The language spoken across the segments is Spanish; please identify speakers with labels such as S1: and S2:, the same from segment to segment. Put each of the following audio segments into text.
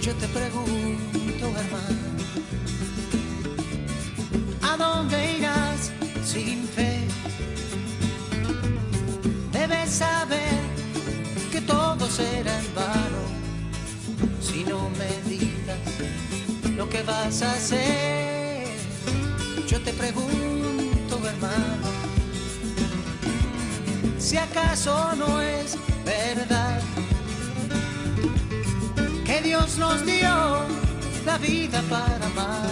S1: Yo te pregunto, hermano, ¿a dónde irás sin fe? Debes saber que todo será en vano si no meditas lo que vas a hacer. Yo te pregunto, hermano, si acaso no es verdad que Dios nos dio la vida para amarnos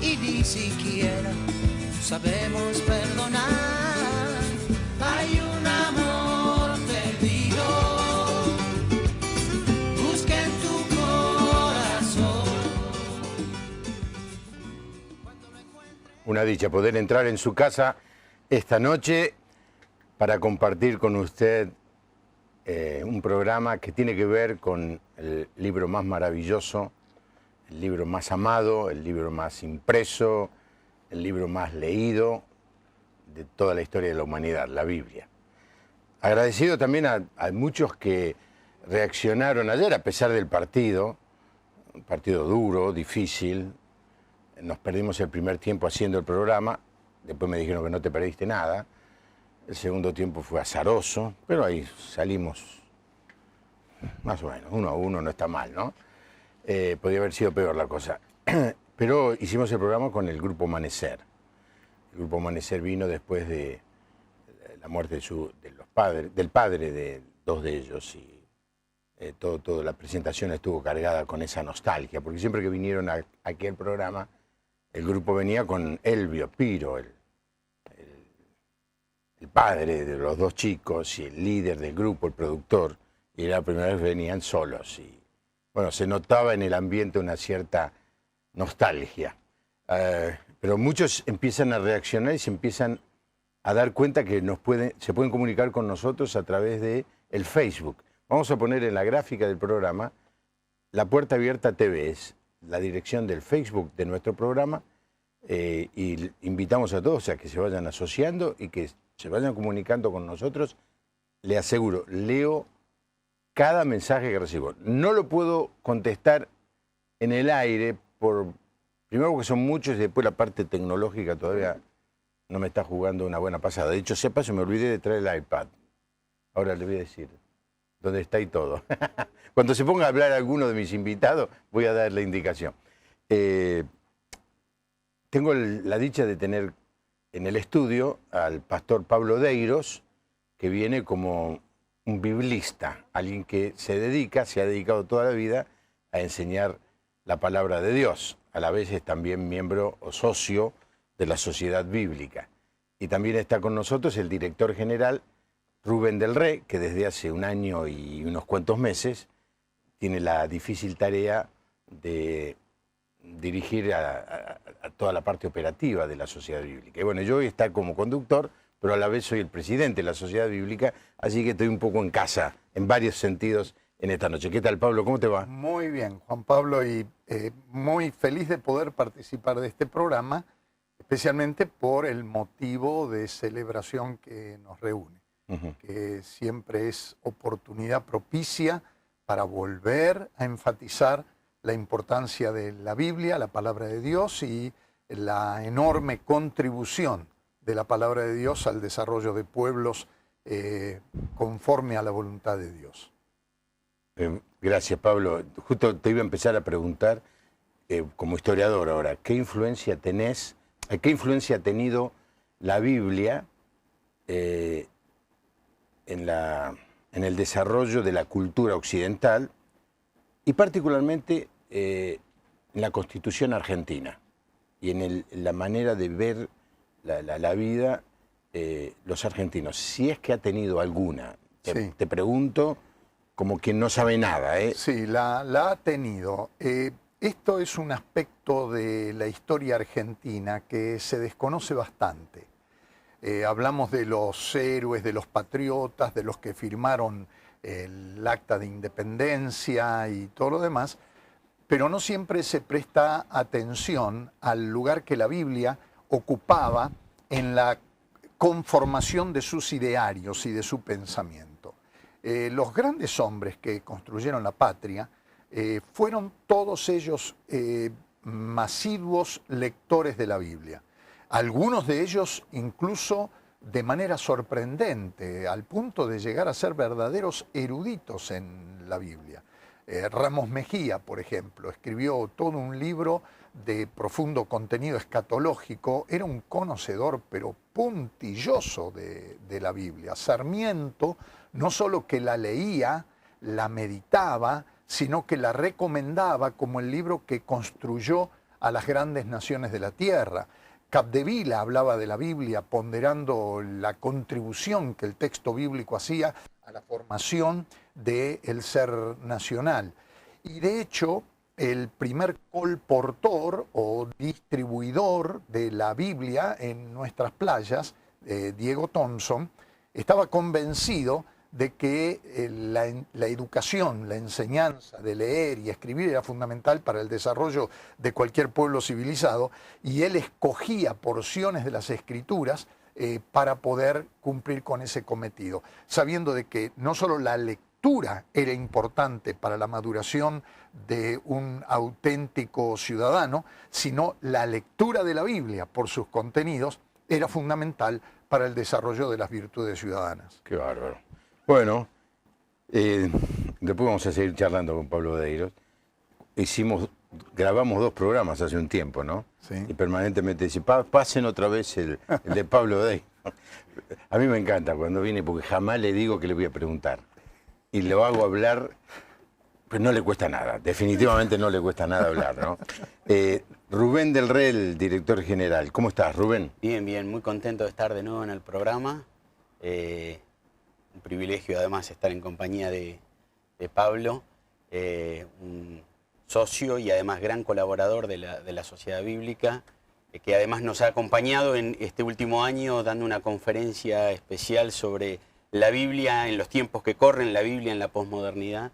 S1: y ni siquiera sabemos perdonar. Hay un amor perdido, busca en tu corazón.
S2: Una dicha poder entrar en su casa esta noche para compartir con usted un programa que tiene que ver con el libro más maravilloso, el libro más amado, el libro más impreso, el libro más leído de toda la historia de la humanidad, la Biblia. Agradecido también a muchos que reaccionaron ayer a pesar del partido, un partido duro, difícil. Nos perdimos el primer tiempo haciendo el programa, después me dijeron que no te perdiste nada. El segundo tiempo fue azaroso, pero ahí salimos más o menos, 1-1, no está mal, ¿no? Podría haber sido peor la cosa. Pero hicimos el programa con el Grupo Amanecer. El Grupo Amanecer vino después de la muerte del padre de dos de ellos y toda la presentación estuvo cargada con esa nostalgia, porque siempre que vinieron aquí al programa, el grupo venía con Elvio Piro, el padre de los dos chicos y el líder del grupo, el productor, y la primera vez venían solos. Y bueno, se notaba en el ambiente una cierta nostalgia. Pero muchos empiezan a reaccionar y se empiezan a dar cuenta que se pueden comunicar con nosotros a través de el Facebook. Vamos a poner en la gráfica del programa La Puerta Abierta TV, es la dirección del Facebook de nuestro programa, y invitamos a todos a que se vayan asociando y que se vayan comunicando con nosotros. Le aseguro, leo cada mensaje que recibo. No lo puedo contestar en el aire, primero porque son muchos y después la parte tecnológica todavía no me está jugando una buena pasada. De hecho, sepa, se me olvidé de traer el iPad. Ahora le voy a decir dónde está y todo. Cuando se ponga a hablar alguno de mis invitados, voy a dar la indicación. Tengo la dicha de tener en el estudio al pastor Pablo Deiros, que viene como un biblista, alguien que se ha dedicado toda la vida a enseñar la palabra de Dios. A la vez es también miembro o socio de la Sociedad Bíblica. Y también está con nosotros el director general Rubén del Rey, que desde hace un año y unos cuantos meses tiene la difícil tarea de dirigir a toda la parte operativa de la Sociedad Bíblica. Y bueno, yo voy a estar como conductor, pero a la vez soy el presidente de la Sociedad Bíblica, así que estoy un poco en casa, en varios sentidos, en esta noche. ¿Qué tal, Pablo? ¿Cómo te va?
S3: Muy bien, Juan Pablo, y muy feliz de poder participar de este programa, especialmente por el motivo de celebración que nos reúne, que siempre es oportunidad propicia para volver a enfatizar la importancia de la Biblia, la palabra de Dios, y la enorme contribución de la palabra de Dios al desarrollo de pueblos conforme a la voluntad de Dios.
S2: Gracias, Pablo. Justo te iba a empezar a preguntar, como historiador ahora, ¿qué influencia ha tenido la Biblia en el desarrollo de la cultura occidental y particularmente en la Constitución argentina y en la manera de ver la vida los argentinos? Si es que ha tenido alguna.
S3: Sí.
S2: Te pregunto como quien no sabe nada.
S3: Sí, la ha tenido. Esto es un aspecto de la historia argentina que se desconoce bastante. Hablamos de los héroes, de los patriotas, de los que firmaron el acta de independencia y todo lo demás, pero no siempre se presta atención al lugar que la Biblia ocupaba en la conformación de sus idearios y de su pensamiento. Los grandes hombres que construyeron la patria fueron todos ellos masiduos lectores de la Biblia. Algunos de ellos incluso de manera sorprendente, al punto de llegar a ser verdaderos eruditos en la Biblia. Ramos Mejía, por ejemplo, escribió todo un libro de profundo contenido escatológico, era un conocedor pero puntilloso de la Biblia. Sarmiento no solo que la leía, la meditaba, sino que la recomendaba como el libro que construyó a las grandes naciones de la tierra. Capdevila hablaba de la Biblia ponderando la contribución que el texto bíblico hacía a la formación del ser nacional. Y de hecho, el primer colportor o distribuidor de la Biblia en nuestras playas, Diego Thompson, estaba convencido de que la educación, la enseñanza de leer y escribir era fundamental para el desarrollo de cualquier pueblo civilizado, y él escogía porciones de las escrituras para poder cumplir con ese cometido, sabiendo de que no solo la lectura era importante para la maduración de un auténtico ciudadano, sino la lectura de la Biblia por sus contenidos era fundamental para el desarrollo de las virtudes ciudadanas.
S2: Qué bárbaro. Bueno, después vamos a seguir charlando con Pablo Odeiros. Grabamos 2 programas hace un tiempo, ¿no?
S3: Sí.
S2: Y permanentemente dice, pasen otra vez el de Pablo Odeiros. A mí me encanta cuando viene porque jamás le digo que le voy a preguntar. Y lo hago hablar, pues no le cuesta nada, definitivamente no le cuesta nada hablar, ¿no? Rubén del Rey, el director general. ¿Cómo estás, Rubén?
S4: Bien, bien, muy contento de estar de nuevo en el programa. Un privilegio además estar en compañía de Pablo, un socio y además gran colaborador de la Sociedad Bíblica, que además nos ha acompañado en este último año dando una conferencia especial sobre la Biblia en los tiempos que corren, la Biblia en la posmodernidad.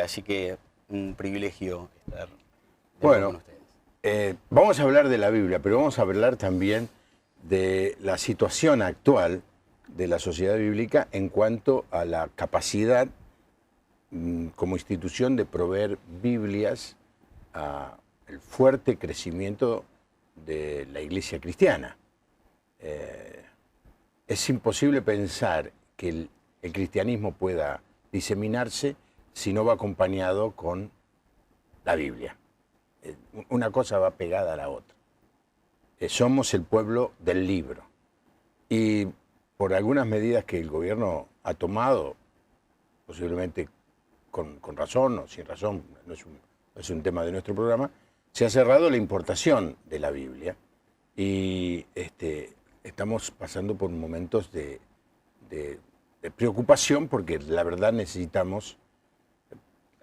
S4: Así que un privilegio estar con ustedes.
S2: Vamos a hablar de la Biblia, pero vamos a hablar también de la situación actual de la Sociedad Bíblica en cuanto a la capacidad como institución de proveer Biblias al fuerte crecimiento de la Iglesia cristiana. Es imposible pensar que el cristianismo pueda diseminarse si no va acompañado con la Biblia. Una cosa va pegada a la otra. Somos el pueblo del libro. Y por algunas medidas que el gobierno ha tomado, posiblemente con razón o sin razón, no es un tema de nuestro programa, se ha cerrado la importación de la Biblia y estamos pasando por momentos de preocupación porque la verdad necesitamos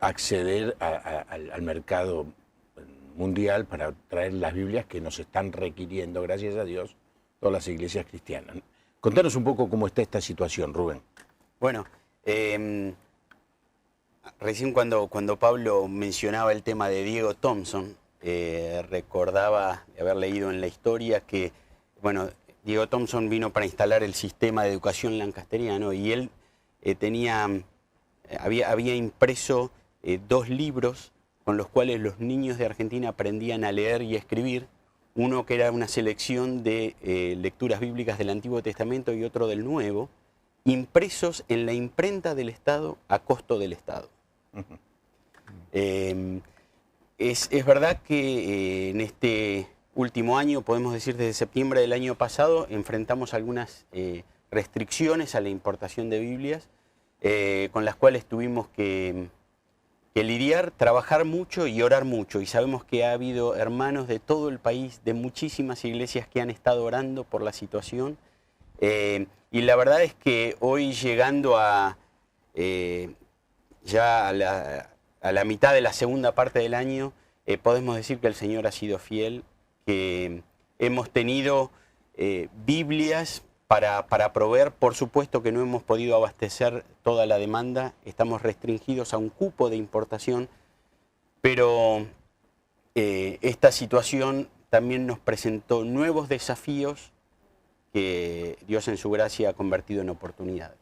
S2: acceder al mercado mundial para traer las Biblias que nos están requiriendo, gracias a Dios, todas las iglesias cristianas. Contanos un poco cómo está esta situación, Rubén.
S4: Bueno, recién cuando Pablo mencionaba el tema de Diego Thompson, recordaba de haber leído en la historia que, bueno, Diego Thompson vino para instalar el sistema de educación lancasteriano y él había impreso 2 libros con los cuales los niños de Argentina aprendían a leer y a escribir. Uno que era una selección de lecturas bíblicas del Antiguo Testamento y otro del Nuevo, impresos en la imprenta del Estado a costo del Estado. Es verdad que en este último año, podemos decir desde septiembre del año pasado, enfrentamos algunas restricciones a la importación de Biblias, con las cuales tuvimos que lidiar, trabajar mucho y orar mucho. Y sabemos que ha habido hermanos de todo el país, de muchísimas iglesias que han estado orando por la situación. Y la verdad es que hoy, llegando ya a la mitad de la segunda parte del año, podemos decir que el Señor ha sido fiel, que hemos tenido Biblias para proveer. Por supuesto que no hemos podido abastecer toda la demanda, estamos restringidos a un cupo de importación, pero esta situación también nos presentó nuevos desafíos que Dios en su gracia ha convertido en oportunidades.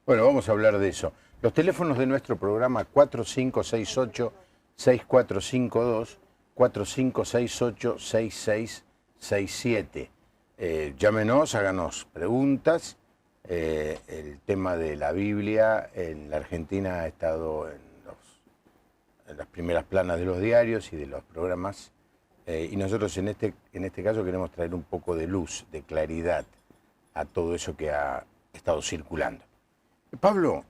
S2: Bueno, vamos a hablar de eso. Los teléfonos de nuestro programa 4568-6452, 4568-6667. Llámenos, háganos preguntas. El tema de la Biblia en la Argentina ha estado en las primeras planas de los diarios y de los programas. Y nosotros en este caso queremos traer un poco de luz, de claridad a todo eso que ha estado circulando. Pablo,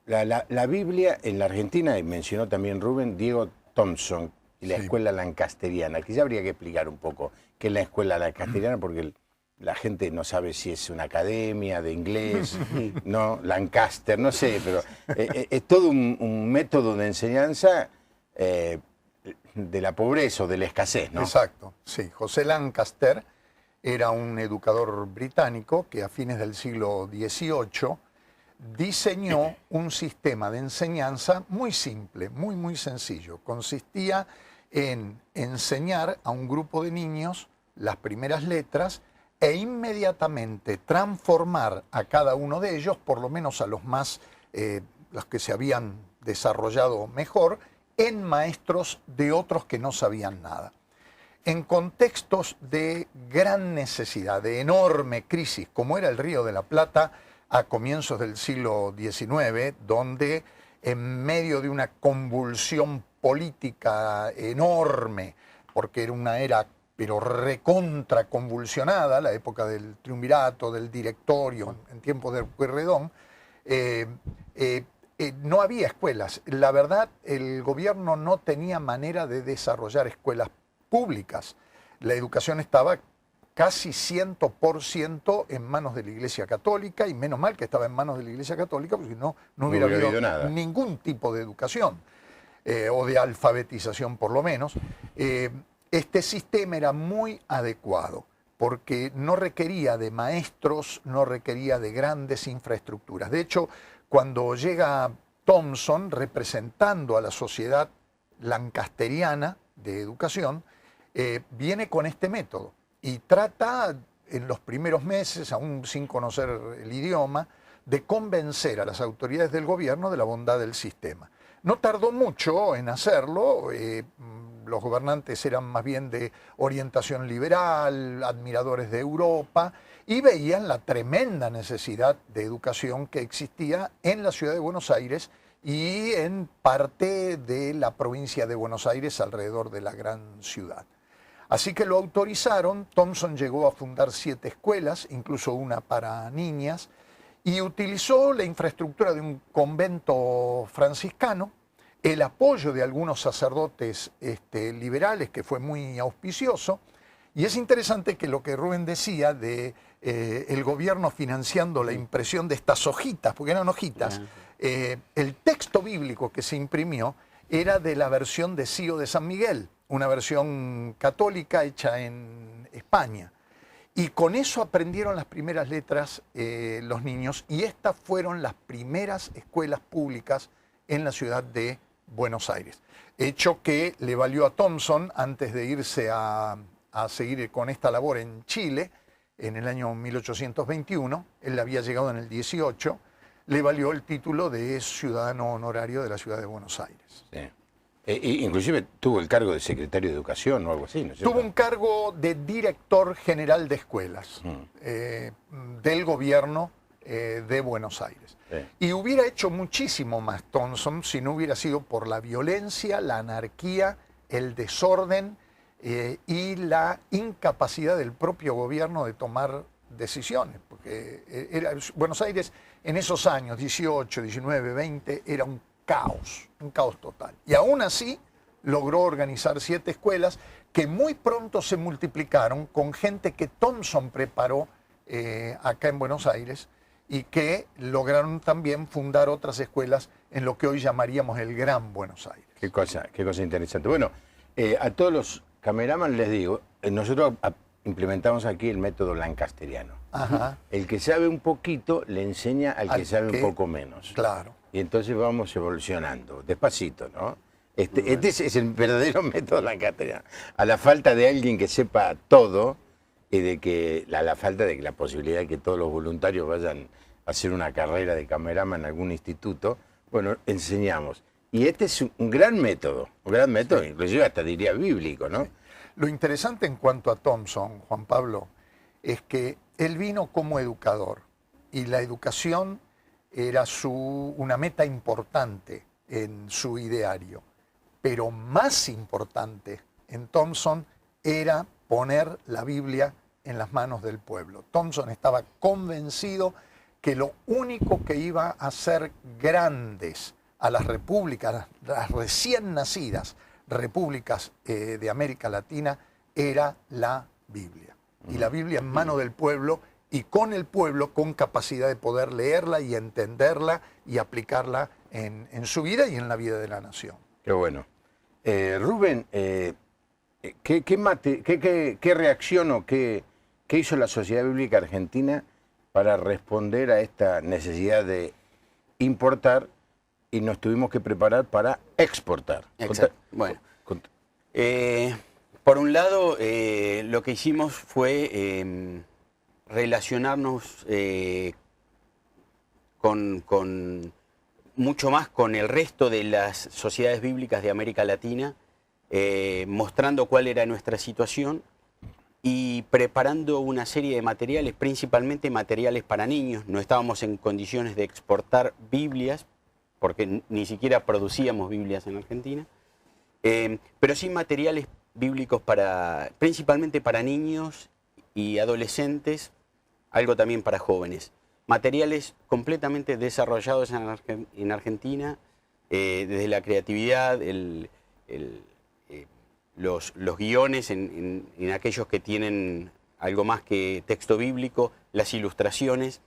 S2: la Biblia en la Argentina, y mencionó también Rubén, Diego Thompson y la escuela lancasteriana, que ya habría que explicar un poco qué es la escuela lancasteriana, porque la gente no sabe si es una academia de inglés, no, Lancaster, no sé, pero es todo un método de enseñanza de la pobreza o de la escasez, ¿no?
S3: Exacto, sí. José Lancaster era un educador británico que a fines del siglo XVIII diseñó un sistema de enseñanza muy simple, muy sencillo. Consistía en enseñar a un grupo de niños las primeras letras e inmediatamente transformar a cada uno de ellos, por lo menos a los los que se habían desarrollado mejor, en maestros de otros que no sabían nada. En contextos de gran necesidad, de enorme crisis, como era el Río de la Plata a comienzos del siglo XIX, donde en medio de una convulsión política enorme, porque era una era pero recontra convulsionada, la época del triunvirato, del directorio, en tiempos de Pueyrredón, no había escuelas. La verdad, el gobierno no tenía manera de desarrollar escuelas públicas. La educación estaba casi 100% en manos de la Iglesia Católica, y menos mal que estaba en manos de la Iglesia Católica, porque si no, no hubiera habido ningún tipo de educación, o de alfabetización por lo menos. Este sistema era muy adecuado, porque no requería de maestros, no requería de grandes infraestructuras. De hecho, cuando llega Thompson representando a la sociedad lancasteriana de educación, viene con este método y trata en los primeros meses, aún sin conocer el idioma, de convencer a las autoridades del gobierno de la bondad del sistema. No tardó mucho en hacerlo. Los gobernantes eran más bien de orientación liberal, admiradores de Europa, y veían la tremenda necesidad de educación que existía en la ciudad de Buenos Aires y en parte de la provincia de Buenos Aires alrededor de la gran ciudad. Así que lo autorizaron. Thompson llegó a fundar 7 escuelas, incluso una para niñas, y utilizó la infraestructura de un convento franciscano, el apoyo de algunos sacerdotes liberales, que fue muy auspicioso. Y es interesante que lo que Rubén decía de el gobierno financiando la impresión de estas hojitas, porque eran hojitas, el texto bíblico que se imprimió era de la versión de Cío de San Miguel, una versión católica hecha en España. Y con eso aprendieron las primeras letras los niños, y estas fueron las primeras escuelas públicas en la ciudad de Buenos Aires. Hecho que le valió a Thompson, antes de irse a seguir con esta labor en Chile, en el año 1821, él había llegado en el 18, le valió el título de ciudadano honorario de la ciudad de Buenos Aires.
S2: Sí. Inclusive tuvo el cargo de secretario de Educación o algo así, ¿no es cierto?
S3: Tuvo un cargo de director general de escuelas del gobierno de Buenos Aires. Sí. Y hubiera hecho muchísimo más Thompson si no hubiera sido por la violencia, la anarquía, el desorden y la incapacidad del propio gobierno de tomar decisiones. Porque Buenos Aires en esos años, 18, 19, 20, era un caos total. Y aún así logró organizar 7 escuelas que muy pronto se multiplicaron con gente que Thompson preparó acá en Buenos Aires, y que lograron también fundar otras escuelas en lo que hoy llamaríamos el Gran Buenos Aires.
S2: Qué cosa interesante. Bueno, a todos los cameraman les digo, nosotros implementamos aquí el método lancasteriano.
S3: Ajá.
S2: El que sabe un poquito le enseña al que sabe un poco menos.
S3: Claro.
S2: Y entonces vamos evolucionando, despacito, ¿no? Este es el verdadero método lancasteriano. A la falta de alguien que sepa todo, y de que a la falta de que la posibilidad de que todos los voluntarios vayan hacer una carrera de cameraman en algún instituto, bueno, enseñamos. Y este es un gran método, sí, inclusive hasta diría bíblico, ¿no?
S3: Sí. Lo interesante en cuanto a Thompson, Juan Pablo, es que él vino como educador y la educación era una meta importante en su ideario. Pero más importante en Thompson era poner la Biblia en las manos del pueblo. Thompson estaba convencido que lo único que iba a hacer grandes a las repúblicas, las recién nacidas repúblicas de América Latina, era la Biblia. Y la Biblia en manos del pueblo y con el pueblo con capacidad de poder leerla y entenderla y aplicarla en su vida y en la vida de la nación.
S2: Qué bueno. Rubén, ¿qué reacción o qué hizo la Sociedad Bíblica Argentina para responder a esta necesidad de importar y nos tuvimos que preparar para exportar?
S4: Exacto. Bueno, por un lado, lo que hicimos fue relacionarnos con mucho más con el resto de las sociedades bíblicas de América Latina, mostrando cuál era nuestra situación y preparando una serie de materiales, principalmente materiales para niños. No estábamos en condiciones de exportar Biblias, porque ni siquiera producíamos Biblias en Argentina, pero sí materiales bíblicos principalmente para niños y adolescentes, algo también para jóvenes. Materiales completamente desarrollados en Argentina, desde la creatividad, los guiones en aquellos que tienen algo más que texto bíblico, las ilustraciones.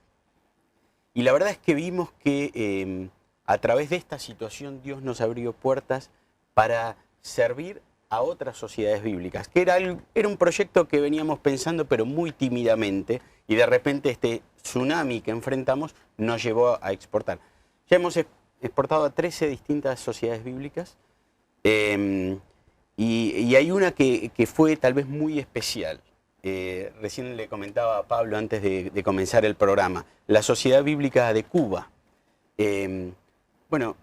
S4: Y la verdad es que vimos que a través de esta situación Dios nos abrió puertas para servir a otras sociedades bíblicas, que era un proyecto que veníamos pensando pero muy tímidamente, y de repente este tsunami que enfrentamos nos llevó a exportar. Ya hemos exportado a 13 distintas sociedades bíblicas, y hay una que fue tal vez muy especial. Recién le comentaba a Pablo antes de comenzar el programa, la Sociedad Bíblica de Cuba. Bueno,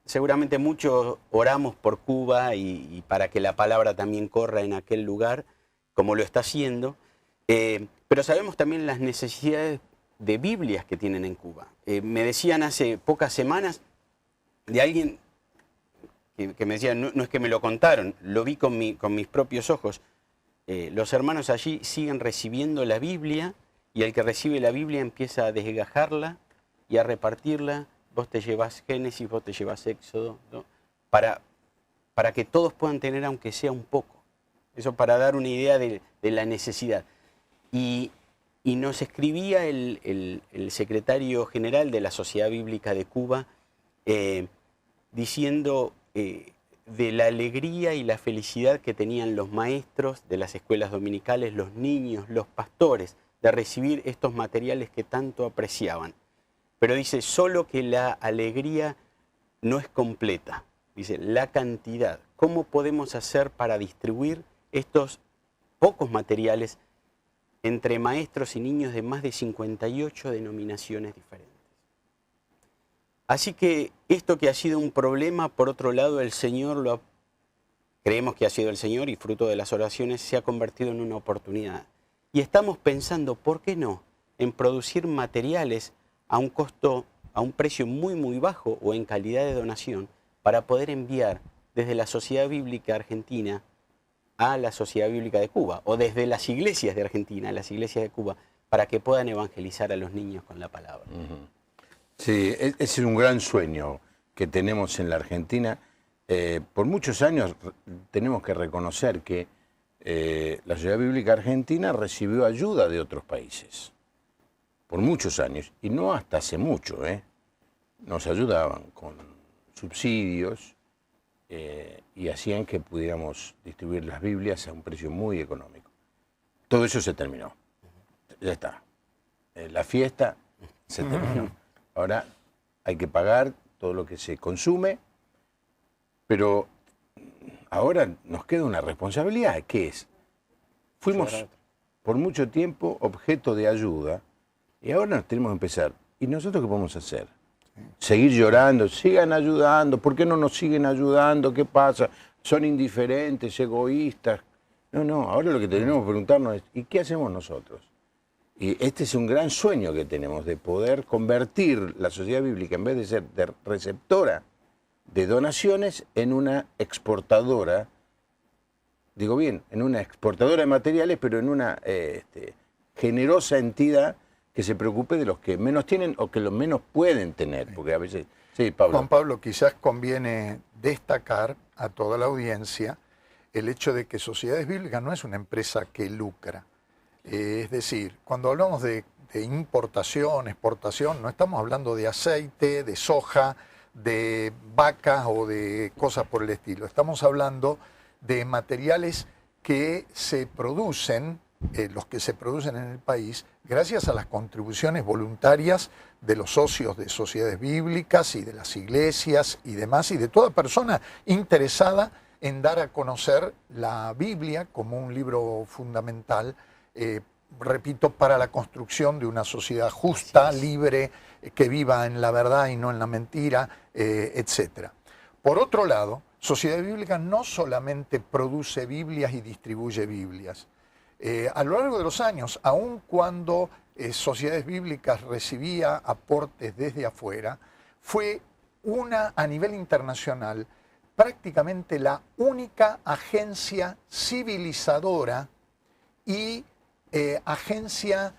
S4: seguramente muchos oramos por Cuba y para que la palabra también corra en aquel lugar, como lo está haciendo, pero sabemos también las necesidades de Biblias que tienen en Cuba. Me decían hace pocas semanas de alguien que me decía, no es que me lo contaron, lo vi con mis propios ojos. Los hermanos allí siguen recibiendo la Biblia y el que recibe la Biblia empieza a desgajarla y a repartirla. Vos te llevas Génesis, vos te llevas Éxodo, ¿no? Para que todos puedan tener aunque sea un poco. Eso para dar una idea de la necesidad. Y nos escribía el secretario general de la Sociedad Bíblica de Cuba diciendo de la alegría y la felicidad que tenían los maestros de las escuelas dominicales, los niños, los pastores, de recibir estos materiales que tanto apreciaban. Pero dice, solo que la alegría no es completa. Dice, la cantidad. ¿Cómo podemos hacer para distribuir estos pocos materiales entre maestros y niños de más de 58 denominaciones diferentes? Así que esto que ha sido un problema, por otro lado, el Señor creemos que ha sido el Señor y fruto de las oraciones se ha convertido en una oportunidad. Y estamos pensando, ¿por qué no?, en producir materiales a un costo, a un precio muy, muy bajo o en calidad de donación para poder enviar desde la Sociedad Bíblica Argentina a la Sociedad Bíblica de Cuba o desde las iglesias de Argentina a las iglesias de Cuba para que puedan evangelizar a los niños con la palabra.
S2: Sí, es un gran sueño que tenemos en la Argentina. Por muchos años tenemos que reconocer que la Sociedad Bíblica Argentina recibió ayuda de otros países. Por muchos años, y no hasta hace mucho, nos ayudaban con subsidios y hacían que pudiéramos distribuir las Biblias a un precio muy económico. Todo eso se terminó, ya está. La fiesta se terminó. Ahora hay que pagar todo lo que se consume, pero ahora nos queda una responsabilidad, que es, fuimos por mucho tiempo objeto de ayuda, y ahora nos tenemos que empezar ¿Y nosotros qué podemos hacer? Seguir llorando, sigan ayudando, ¿por qué no nos siguen ayudando? ¿Qué pasa? Son indiferentes, egoístas. No, ahora lo que tenemos que preguntarnos es, ¿y qué hacemos nosotros? Y este es un gran sueño que tenemos, de poder convertir la sociedad bíblica, en vez de ser receptora de donaciones, en una exportadora, digo bien, en una exportadora de materiales, pero en una generosa entidad que se preocupe de los que menos tienen o que los menos pueden tener, porque a veces... Sí, Pablo.
S3: Juan Pablo, quizás conviene destacar a toda la audiencia el hecho de que Sociedades Bíblicas no es una empresa que lucra. Es decir, cuando hablamos de importación, exportación, no estamos hablando de aceite, de soja, de vacas o de cosas por el estilo. Estamos hablando de materiales que se producen, los que se producen en el país, gracias a las contribuciones voluntarias de los socios de sociedades bíblicas y de las iglesias y demás, y de toda persona interesada en dar a conocer la Biblia como un libro fundamental, repito, para la construcción de una sociedad justa, libre, que viva en la verdad y no en la mentira, etc. Por otro lado, Sociedad Bíblica no solamente produce Biblias y distribuye Biblias. A lo largo de los años, aun cuando Sociedades Bíblicas recibía aportes desde afuera, fue a nivel internacional, prácticamente la única agencia civilizadora y agencia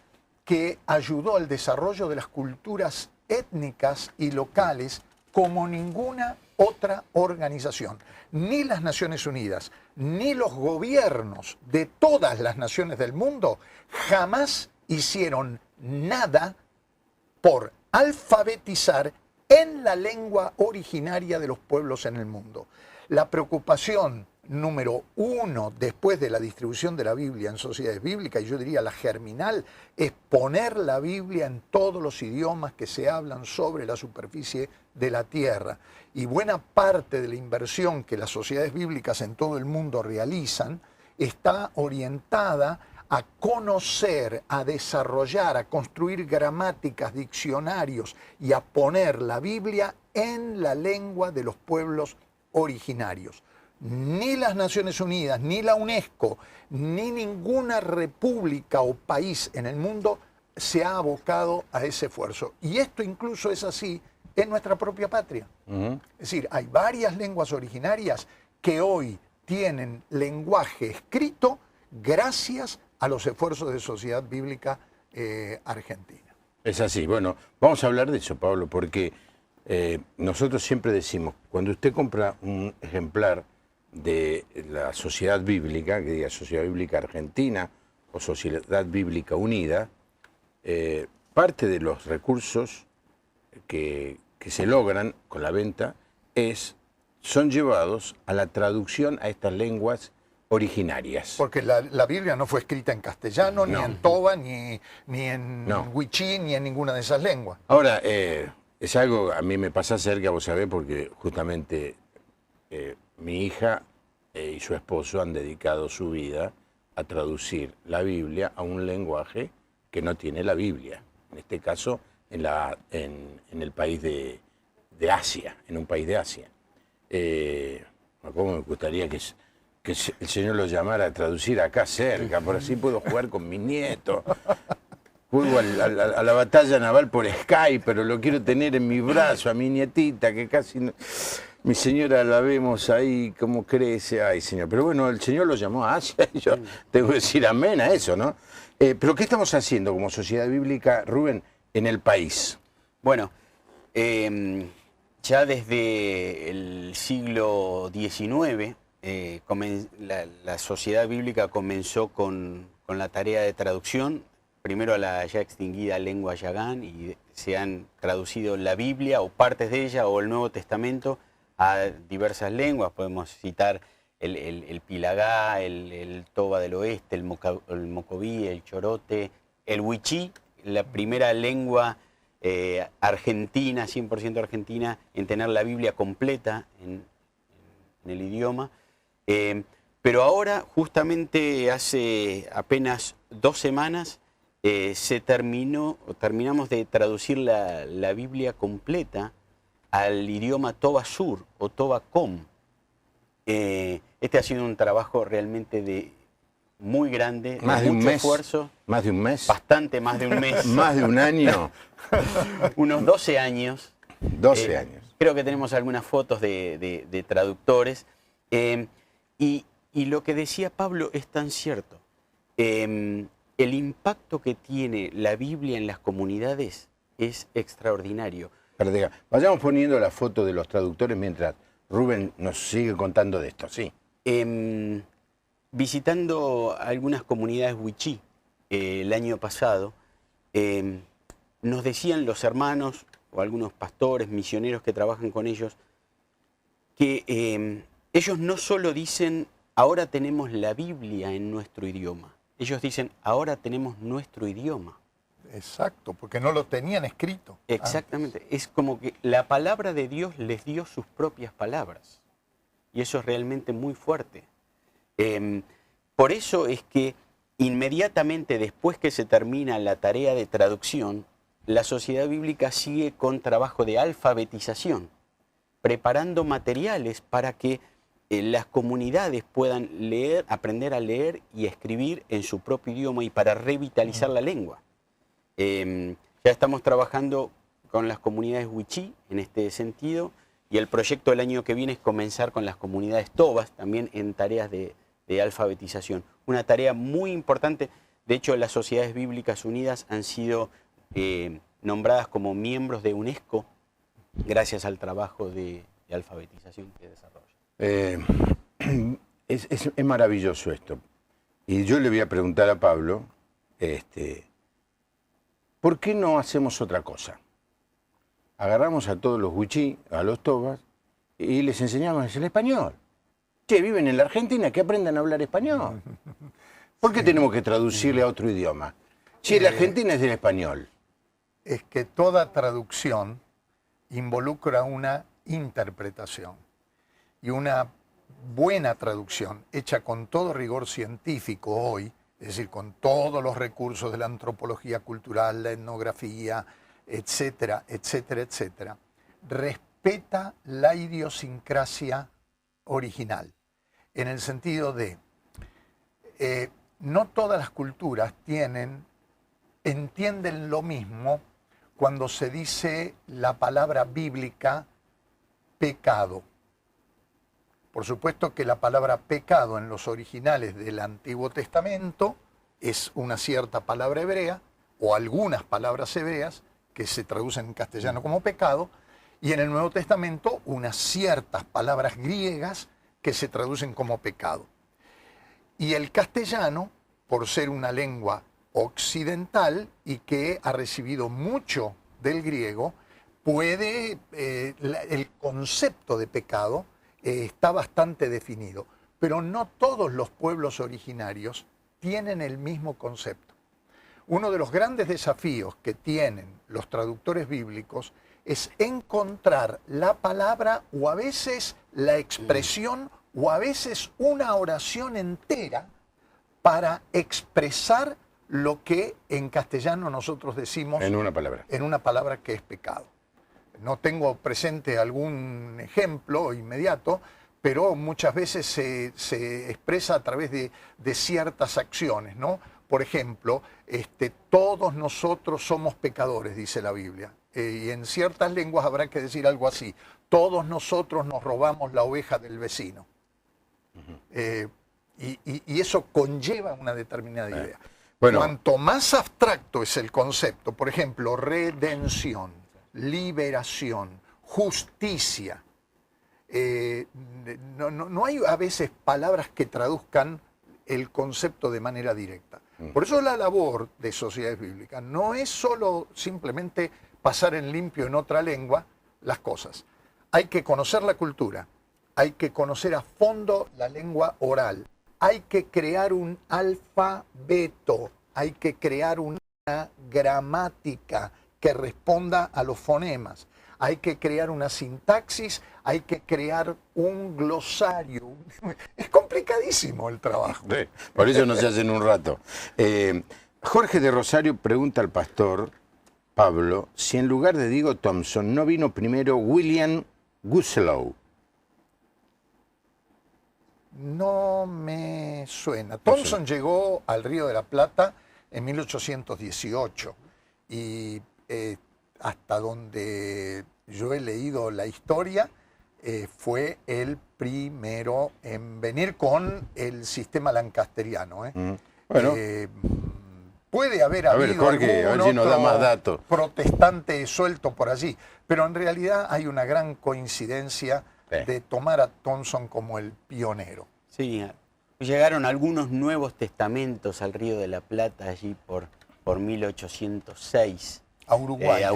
S3: que ayudó al desarrollo de las culturas étnicas y locales como ninguna otra organización. Ni las Naciones Unidas, ni los gobiernos de todas las naciones del mundo jamás hicieron nada por alfabetizar en la lengua originaria de los pueblos en el mundo. La preocupación número uno después de la distribución de la Biblia en sociedades bíblicas, y yo diría la germinal, es poner la Biblia en todos los idiomas que se hablan sobre la superficie de la tierra. Y buena parte de la inversión que las sociedades bíblicas en todo el mundo realizan está orientada a conocer, a desarrollar, a construir gramáticas, diccionarios y a poner la Biblia en la lengua de los pueblos originarios. Ni las Naciones Unidas, ni la UNESCO, ni ninguna república o país en el mundo se ha abocado a ese esfuerzo. Y esto incluso es así en nuestra propia patria. Es decir, hay varias lenguas originarias que hoy tienen lenguaje escrito gracias a los esfuerzos de Sociedad Bíblica Argentina.
S2: Es así. Bueno, vamos a hablar de eso, Pablo, porque nosotros siempre decimos, cuando usted compra un ejemplar de la Sociedad Bíblica, que diga Sociedad Bíblica Argentina o Sociedad Bíblica Unida, parte de los recursos que se logran con la venta son llevados a la traducción a estas lenguas originarias.
S3: Porque la Biblia no fue escrita en castellano, ni en toba, ni en wichí, ni en ninguna de esas lenguas.
S2: Ahora, es algo, a mí me pasa cerca, vos sabés, porque justamente mi hija y su esposo han dedicado su vida a traducir la Biblia a un lenguaje que no tiene la Biblia. En este caso, en el país de Asia, en un país de Asia. ¿Cómo me gustaría que el Señor lo llamara a traducir acá cerca? Por así puedo jugar con mis nietos. Juego a la batalla naval por Skype, pero lo quiero tener en mi brazo, a mi nietita, que casi no... Mi señora la vemos ahí como crece. Ay, Señor. Pero bueno, el Señor lo llamó a Asia y yo tengo que decir amén a eso, ¿no? Pero ¿qué estamos haciendo como Sociedad Bíblica, Rubén, en el país?
S4: Bueno, ya desde el siglo XIX, la Sociedad Bíblica comenzó con la tarea de traducción, primero a la ya extinguida lengua yagán, y se han traducido la Biblia o partes de ella o el Nuevo Testamento a diversas lenguas. Podemos citar el pilagá, el toba del oeste, el mocoví, el chorote, el wichí, la primera lengua argentina, 100% argentina, en tener la Biblia completa en el idioma. Pero ahora, justamente hace apenas 2 semanas, terminamos de traducir la Biblia completa al idioma Toba Sur o Toba Com. Este ha sido un trabajo realmente muy grande,
S2: Más
S4: de
S2: de un
S4: mucho
S2: mes.
S4: esfuerzo.
S2: ¿Más de un mes?
S4: Bastante más de un mes.
S2: ¿Más de un año?
S4: Unos 12 años.
S2: 12 años.
S4: Creo que tenemos algunas fotos de traductores. Y lo que decía Pablo es tan cierto. El impacto que tiene la Biblia en las comunidades es extraordinario.
S2: Vayamos poniendo la foto de los traductores mientras Rubén nos sigue contando de esto, sí.
S4: Visitando algunas comunidades wichí el año pasado, nos decían los hermanos o algunos pastores, misioneros que trabajan con ellos, que ellos no solo dicen, ahora tenemos la Biblia en nuestro idioma. Ellos dicen, ahora tenemos nuestro idioma.
S3: Exacto, porque no lo tenían escrito.
S4: Exactamente. Es como que la palabra de Dios les dio sus propias palabras. Y eso es realmente muy fuerte. Por eso es que inmediatamente después que se termina la tarea de traducción, la Sociedad Bíblica sigue con trabajo de alfabetización, preparando materiales para que las comunidades puedan leer, aprender a leer y escribir en su propio idioma y para revitalizar la lengua. Ya estamos trabajando con las comunidades wichí en este sentido y el proyecto del año que viene es comenzar con las comunidades tobas también en tareas de alfabetización. Una tarea muy importante. De hecho, las Sociedades Bíblicas Unidas han sido nombradas como miembros de UNESCO gracias al trabajo de alfabetización que desarrolla.
S2: Es maravilloso esto. Y yo le voy a preguntar a Pablo, ¿por qué no hacemos otra cosa? Agarramos a todos los wichí, a los tobas, y les enseñamos el español. Che, viven en la Argentina, que aprendan a hablar español. ¿Por qué tenemos que traducirle a otro idioma? Si la Argentina es del español.
S3: Es que toda traducción involucra una interpretación. Y una buena traducción, hecha con todo rigor científico hoy, es decir, con todos los recursos de la antropología cultural, la etnografía, etcétera, etcétera, etcétera, respeta la idiosincrasia original, en el sentido de no todas las culturas entienden lo mismo cuando se dice la palabra bíblica pecado. Por supuesto que la palabra pecado en los originales del Antiguo Testamento es una cierta palabra hebrea o algunas palabras hebreas que se traducen en castellano como pecado, y en el Nuevo Testamento unas ciertas palabras griegas que se traducen como pecado. Y el castellano, por ser una lengua occidental y que ha recibido mucho del griego, el concepto de pecado está bastante definido, pero no todos los pueblos originarios tienen el mismo concepto. Uno de los grandes desafíos que tienen los traductores bíblicos es encontrar la palabra o a veces la expresión o a veces una oración entera para expresar lo que en castellano nosotros decimos
S2: En una palabra.
S3: En una palabra que es pecado. No tengo presente algún ejemplo inmediato, pero muchas veces se expresa a través de ciertas acciones, ¿no? Por ejemplo, todos nosotros somos pecadores, dice la Biblia. Y en ciertas lenguas habrá que decir algo así: todos nosotros nos robamos la oveja del vecino. Y eso conlleva una determinada idea.
S2: Bueno.
S3: Cuanto más abstracto es el concepto, por ejemplo, redención, liberación, justicia, no hay a veces palabras que traduzcan el concepto de manera directa. Por eso la labor de Sociedades Bíblicas no es solo simplemente pasar en limpio en otra lengua las cosas. Hay que conocer la cultura, hay que conocer a fondo la lengua oral, hay que crear un alfabeto, hay que crear una gramática que responda a los fonemas, hay que crear una sintaxis, hay que crear un glosario. Es complicadísimo el trabajo.
S2: Sí, por eso no se hace en un rato. Jorge de Rosario pregunta al pastor Pablo si en lugar de Diego Thompson no vino primero William Guslow.
S3: No me suena. Thompson llegó al Río de la Plata en 1818 y hasta donde yo he leído la historia, fue el primero en venir con el sistema lancasteriano.
S2: Bueno.
S3: Puede haber habido
S2: Jorge, a ver si nos da más datos.
S3: Protestante suelto por allí, pero en realidad hay una gran coincidencia de tomar a Thompson como el pionero.
S4: Sí, llegaron algunos nuevos testamentos al Río de la Plata allí por 1806.
S3: A Uruguay,
S4: a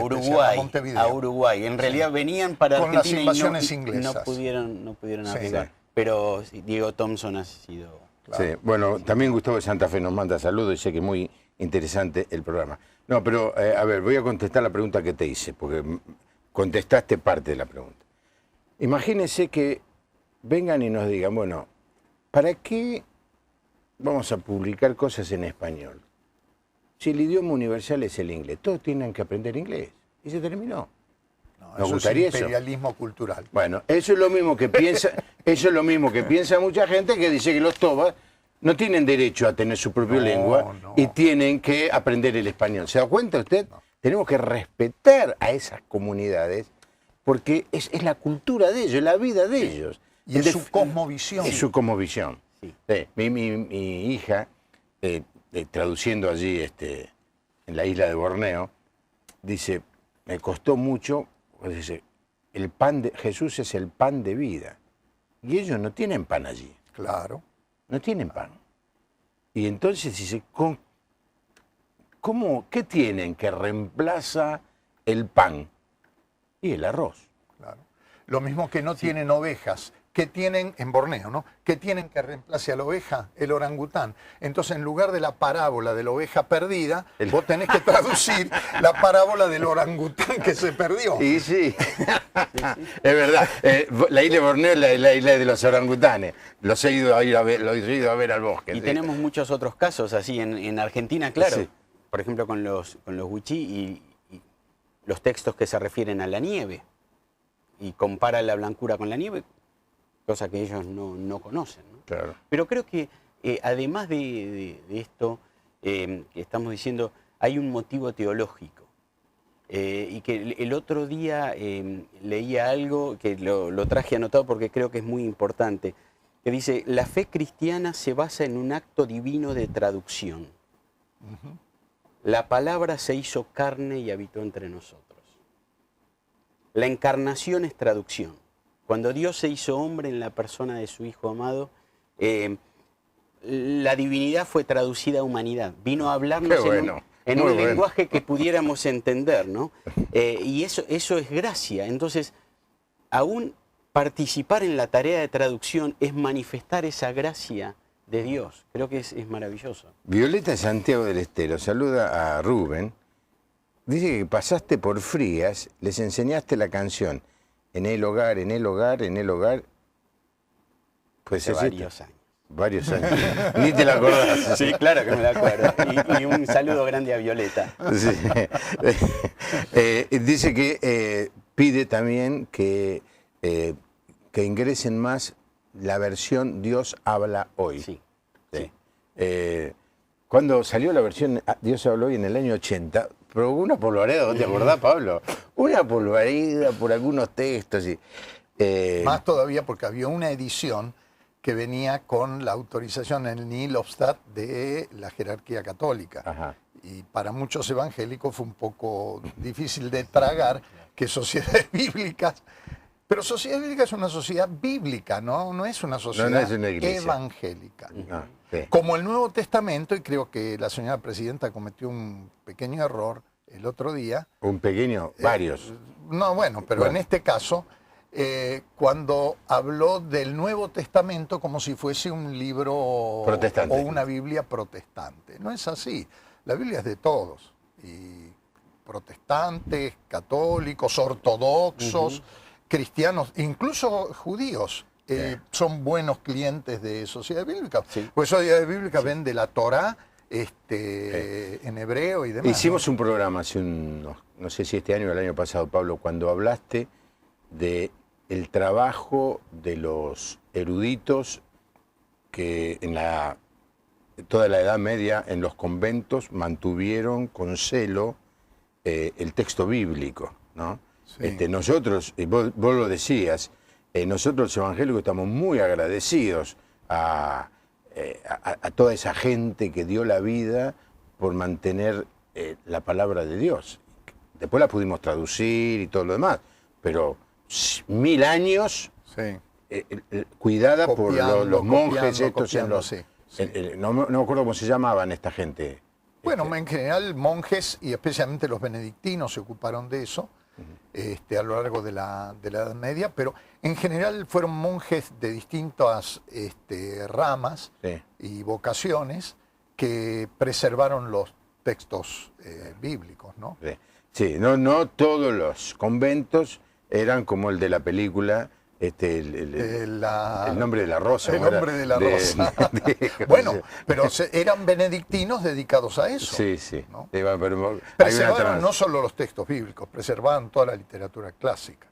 S3: Montevideo.
S4: A Uruguay. En realidad venían para
S3: con
S4: Argentina
S3: las invasiones
S4: y
S3: inglesas.
S4: no pudieron
S3: Sí.
S4: arribar. Pero sí, Diego Thompson ha sido...
S3: Claro.
S2: Sí, bueno, también Gustavo de Santa Fe nos manda saludos y sé que es muy interesante el programa. No, pero a ver, voy a contestar la pregunta que te hice, porque contestaste parte de la pregunta. Imagínense que vengan y nos digan, bueno, ¿para qué vamos a publicar cosas en español? Si el idioma universal es el inglés, todos tienen que aprender inglés. Y se terminó.
S3: No,
S2: ¿Nos
S3: eso
S2: gustaría
S3: es
S2: eso?
S3: imperialismo cultural.
S2: Bueno, eso es lo mismo que piensa, eso es lo mismo que piensa mucha gente que dice que los tobas no tienen derecho a tener su propia lengua y tienen que aprender el español. ¿Se da cuenta usted? No. Tenemos que respetar a esas comunidades porque es la cultura de ellos, la vida de ellos.
S3: Y es su cosmovisión.
S2: Es su cosmovisión.
S4: Sí.
S2: Sí. Mi hija, traduciendo allí en la isla de Borneo, dice, me costó mucho, pues dice, Jesús es el pan de vida. Y ellos no tienen pan allí.
S3: Claro.
S2: No tienen pan. Y entonces dice, ¿qué tienen que reemplaza el pan? Y el arroz.
S3: Claro. Lo mismo que no tienen ovejas. ¿Qué tienen en Borneo, no? ¿Qué tienen que reemplace a la oveja? El orangután. Entonces, en lugar de la parábola de la oveja perdida, vos tenés que traducir la parábola del orangután que se perdió.
S2: Y sí, es verdad. La isla de Borneo es la isla de los orangutanes. Los he ido a ver al bosque.
S4: Y
S2: sí.
S4: tenemos muchos otros casos así en Argentina, claro.
S2: Sí.
S4: Por ejemplo, con los wichí y los textos que se refieren a la nieve. Y compara la blancura con la nieve, cosa que ellos no conocen, ¿no?
S2: Claro.
S4: Pero creo que además de esto que estamos diciendo, hay un motivo teológico. Y que el otro día leía algo que lo traje anotado porque creo que es muy importante, que dice, la fe cristiana se basa en un acto divino de traducción. La palabra se hizo carne y habitó entre nosotros. La encarnación es traducción. Cuando Dios se hizo hombre en la persona de su Hijo amado, la divinidad fue traducida a humanidad. Vino a hablarnos en un lenguaje que pudiéramos entender, ¿no? Y eso es gracia. Entonces, aún participar en la tarea de traducción es manifestar esa gracia de Dios. Creo que es maravilloso.
S2: Violeta Santiago del Estero saluda a Rubén. Dice que pasaste por Frías, les enseñaste la canción En el hogar, en el hogar, en el hogar. Pues
S4: hace varios años.
S2: Varios años. Ni te la acordás.
S4: Sí, claro que me la acuerdo. Y un saludo grande a Violeta.
S2: Sí. Dice que pide también que ingresen más la versión Dios habla hoy.
S4: Sí.
S2: Sí. Cuando salió la versión Dios habla hoy en el año 80, provocó una polvareda, ¿te acordás, Pablo? Una polvareda por algunos textos. Y,
S3: más todavía porque había una edición que venía con la autorización en el Nihil Obstat de la jerarquía católica.
S2: Ajá.
S3: Y para muchos evangélicos fue un poco difícil de tragar que sociedades bíblicas... Pero sociedad bíblica es una sociedad bíblica, no es una sociedad
S2: no es una iglesia
S3: evangélica.
S2: Sí.
S3: Como el Nuevo Testamento, y creo que la señora presidenta cometió un pequeño error el otro día.
S2: Un pequeño, varios.
S3: No, bueno, pero en este caso, cuando habló del Nuevo Testamento como si fuese un libro
S2: protestante
S3: o una Biblia protestante. No es así. La Biblia es de todos. Y protestantes, católicos, ortodoxos, cristianos, incluso judíos. Son buenos clientes de Sociedad Bíblica.
S4: Sí.
S3: Pues Sociedad Bíblica vende la Torá en hebreo y demás.
S2: Hicimos un programa hace no sé si este año o el año pasado, Pablo, cuando hablaste de el trabajo de los eruditos que en toda la Edad Media en los conventos mantuvieron con celo el texto bíblico, ¿no?
S3: Sí.
S2: Nosotros, y vos lo decías, nosotros los evangélicos estamos muy agradecidos a toda esa gente que dio la vida por mantener la palabra de Dios. Después la pudimos traducir y todo lo demás, pero 1000 años
S3: Sí.
S2: cuidada por
S3: Copiando,
S2: los monjes
S3: copiando,
S2: estos
S3: copiando, sí.
S2: no me acuerdo cómo se llamaban esta gente.
S3: Bueno, en general monjes y especialmente los benedictinos se ocuparon de eso a lo largo de la Edad Media, pero en general fueron monjes de distintas ramas
S2: Sí.
S3: y vocaciones que preservaron los textos bíblicos, ¿no?
S2: Sí, no todos los conventos eran como el de la película, el nombre de la rosa.
S3: El nombre de la rosa. Bueno, pero eran benedictinos dedicados a eso.
S2: Sí, sí.
S3: ¿no?
S2: Pero
S3: Preservaron no solo los textos bíblicos, preservaban toda la literatura clásica.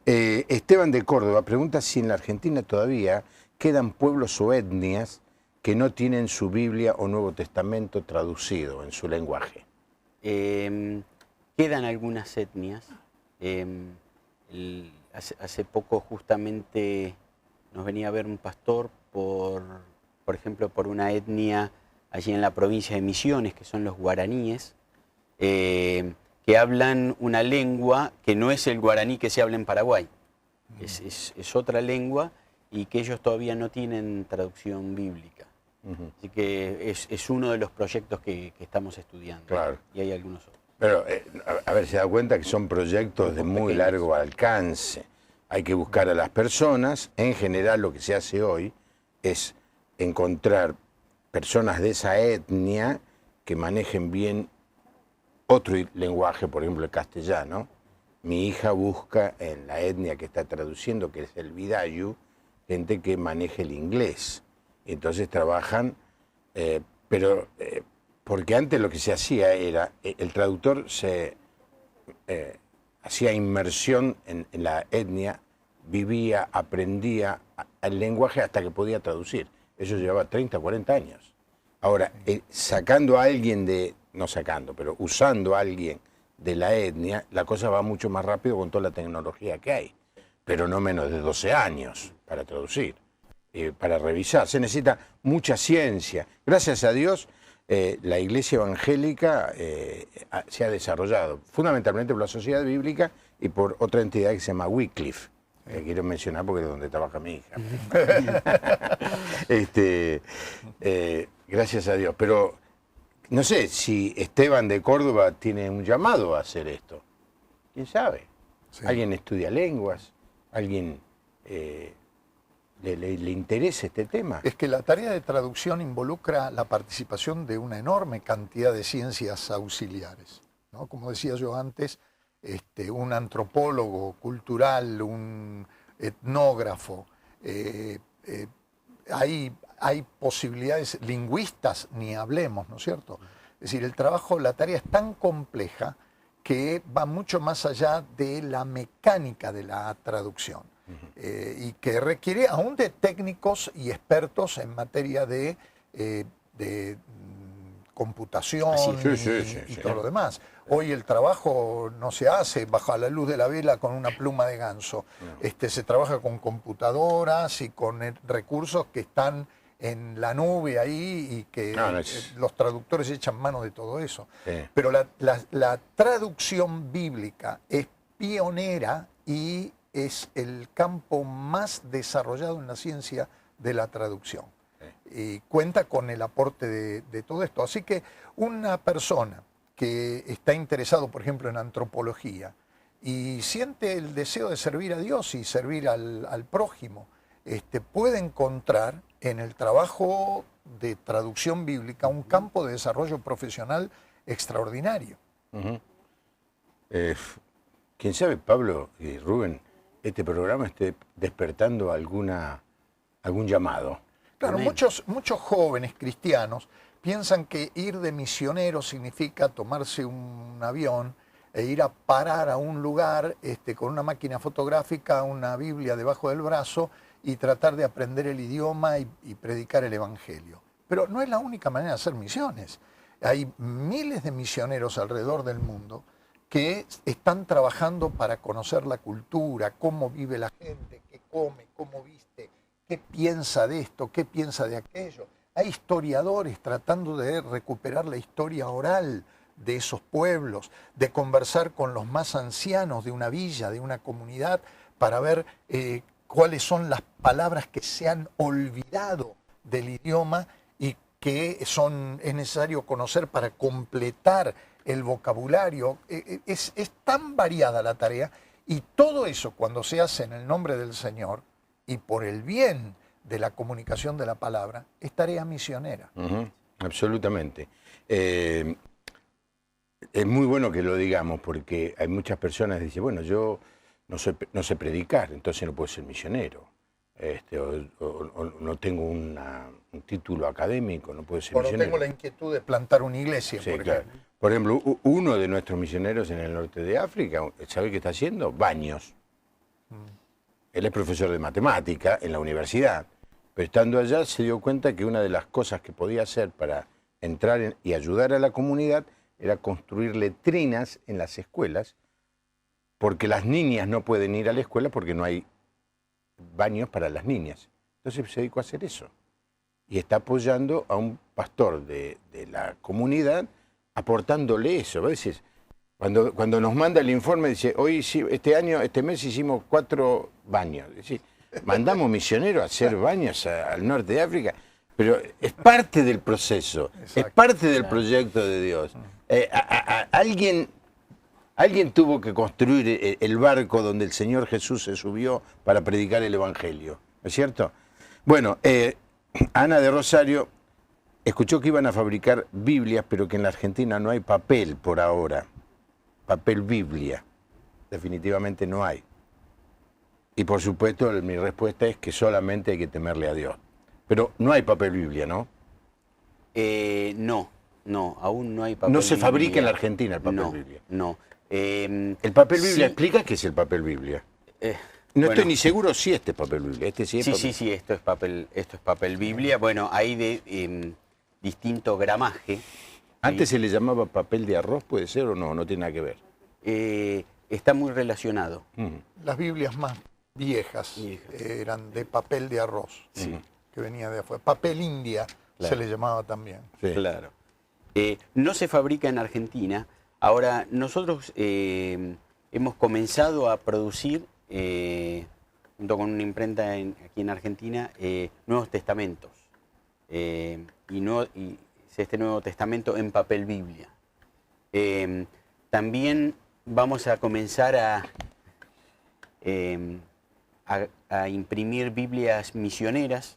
S2: Esteban de Córdoba pregunta si en la Argentina todavía quedan pueblos o etnias que no tienen su Biblia o Nuevo Testamento traducido en su lenguaje.
S4: Quedan algunas etnias. Hace poco justamente nos venía a ver un pastor por ejemplo, por una etnia allí en la provincia de Misiones, que son los guaraníes, que hablan una lengua que no es el guaraní que se habla en Paraguay. Es otra lengua y que ellos todavía no tienen traducción bíblica. Así que es uno de los proyectos que estamos estudiando.
S2: Claro.
S4: Y hay algunos otros.
S2: Pero, a ver, se da cuenta que son proyectos de muy largo alcance. Hay que buscar a las personas. En general, lo que se hace hoy es encontrar personas de esa etnia que manejen bien otro lenguaje, por ejemplo, el castellano. Mi hija busca en la etnia que está traduciendo, que es el Vidayu, gente que maneje el inglés. Entonces trabajan, porque antes lo que se hacía era, el traductor hacía inmersión en la etnia, vivía, aprendía el lenguaje hasta que podía traducir. Eso llevaba 30, 40 años. Ahora, sacando a alguien pero usando a alguien de la etnia, la cosa va mucho más rápido con toda la tecnología que hay, pero no menos de 12 años para traducir. Para revisar. Se necesita mucha ciencia. Gracias a Dios, la Iglesia Evangélica se ha desarrollado, fundamentalmente por la Sociedad Bíblica y por otra entidad que se llama Wycliffe, que quiero mencionar porque es donde trabaja mi hija. Gracias a Dios. Pero no sé si Esteban de Córdoba tiene un llamado a hacer esto. ¿Quién sabe? Sí. ¿Alguien estudia lenguas? ¿Alguien... ¿Le interesa este tema?
S3: Es que la tarea de traducción involucra la participación de una enorme cantidad de ciencias auxiliares, ¿no? Como decía yo antes, un antropólogo cultural, un etnógrafo, hay posibilidades, lingüistas ni hablemos, ¿no es cierto? Es decir, la tarea es tan compleja que va mucho más allá de la mecánica de la traducción. Y que requiere aún de técnicos y expertos en materia de computación y todo lo demás. Hoy el trabajo no se hace bajo la luz de la vela con una pluma de ganso. Se trabaja con computadoras y con recursos que están en la nube ahí y que los traductores echan mano de todo eso. Pero la traducción bíblica es pionera y es el campo más desarrollado en la ciencia de la traducción. Y cuenta con el aporte de todo esto. Así que una persona que está interesado, por ejemplo, en antropología y siente el deseo de servir a Dios y servir al prójimo, puede encontrar en el trabajo de traducción bíblica un campo de desarrollo profesional extraordinario.
S2: ¿Quién sabe, Pablo y Rubén, este programa esté despertando algún llamado?
S3: Claro, muchos jóvenes cristianos piensan que ir de misionero significa tomarse un avión e ir a parar a un lugar con una máquina fotográfica, una Biblia debajo del brazo y tratar de aprender el idioma y predicar el Evangelio. Pero no es la única manera de hacer misiones. Hay miles de misioneros alrededor del mundo que están trabajando para conocer la cultura, cómo vive la gente, qué come, cómo viste, qué piensa de esto, qué piensa de aquello. Hay historiadores tratando de recuperar la historia oral de esos pueblos, de conversar con los más ancianos de una villa, de una comunidad, para ver cuáles son las palabras que se han olvidado del idioma y que es necesario conocer para completar el vocabulario. Es tan variada la tarea, y todo eso, cuando se hace en el nombre del Señor y por el bien de la comunicación de la palabra, es tarea misionera.
S2: Absolutamente. Es muy bueno que lo digamos, porque hay muchas personas que dicen, bueno, yo no sé predicar, entonces no puedo ser misionero. O no tengo un título académico, no puedo ser
S3: O no
S2: misionero.
S3: tengo la inquietud de plantar una iglesia,
S2: Sí,
S3: por
S2: claro.
S3: ejemplo.
S2: Por ejemplo, uno de nuestros misioneros en el norte de África, ¿sabe qué está haciendo? Baños. Él es profesor de matemática en la universidad, pero estando allá se dio cuenta que una de las cosas que podía hacer para entrar y ayudar a la comunidad era construir letrinas en las escuelas, porque las niñas no pueden ir a la escuela porque no hay baños para las niñas. Entonces se dedicó a hacer eso. Y está apoyando a un pastor de la comunidad, aportándole eso. A veces, cuando nos manda el informe, dice, hoy sí, este mes hicimos 4 baños. Es decir, mandamos misioneros a hacer baños al norte de África, pero es parte del proceso,
S3: Exacto.
S2: es parte del proyecto de Dios. Alguien tuvo que construir el barco donde el Señor Jesús se subió para predicar el Evangelio, ¿no es cierto? Bueno, Ana de Rosario escuchó que iban a fabricar Biblias, pero que en la Argentina no hay papel por ahora. Papel Biblia. Definitivamente no hay. Y por supuesto, mi respuesta es que solamente hay que temerle a Dios. Pero no hay papel Biblia, ¿no?
S4: No, aún no hay papel
S2: No se
S4: Biblia.
S2: fabrica en la Argentina el papel Biblia.
S4: No.
S2: El papel Biblia,
S4: Sí.
S2: explica qué es el papel Biblia. No
S4: Bueno.
S2: estoy ni seguro si este es papel Biblia. Sí,
S4: Sí, esto es papel Biblia. Bueno, hay de distinto gramaje.
S2: Antes se le llamaba papel de arroz, ¿puede ser o no? No tiene nada que ver.
S4: Está muy relacionado.
S3: Las Biblias más viejas eran de papel de arroz, que venía de afuera. Papel India se le llamaba también.
S2: Sí.
S4: Claro. No se fabrica en Argentina. Ahora, nosotros hemos comenzado a producir, junto con una imprenta aquí en Argentina, Nuevos Testamentos. Y este Nuevo Testamento en papel Biblia. También vamos a comenzar a imprimir Biblias misioneras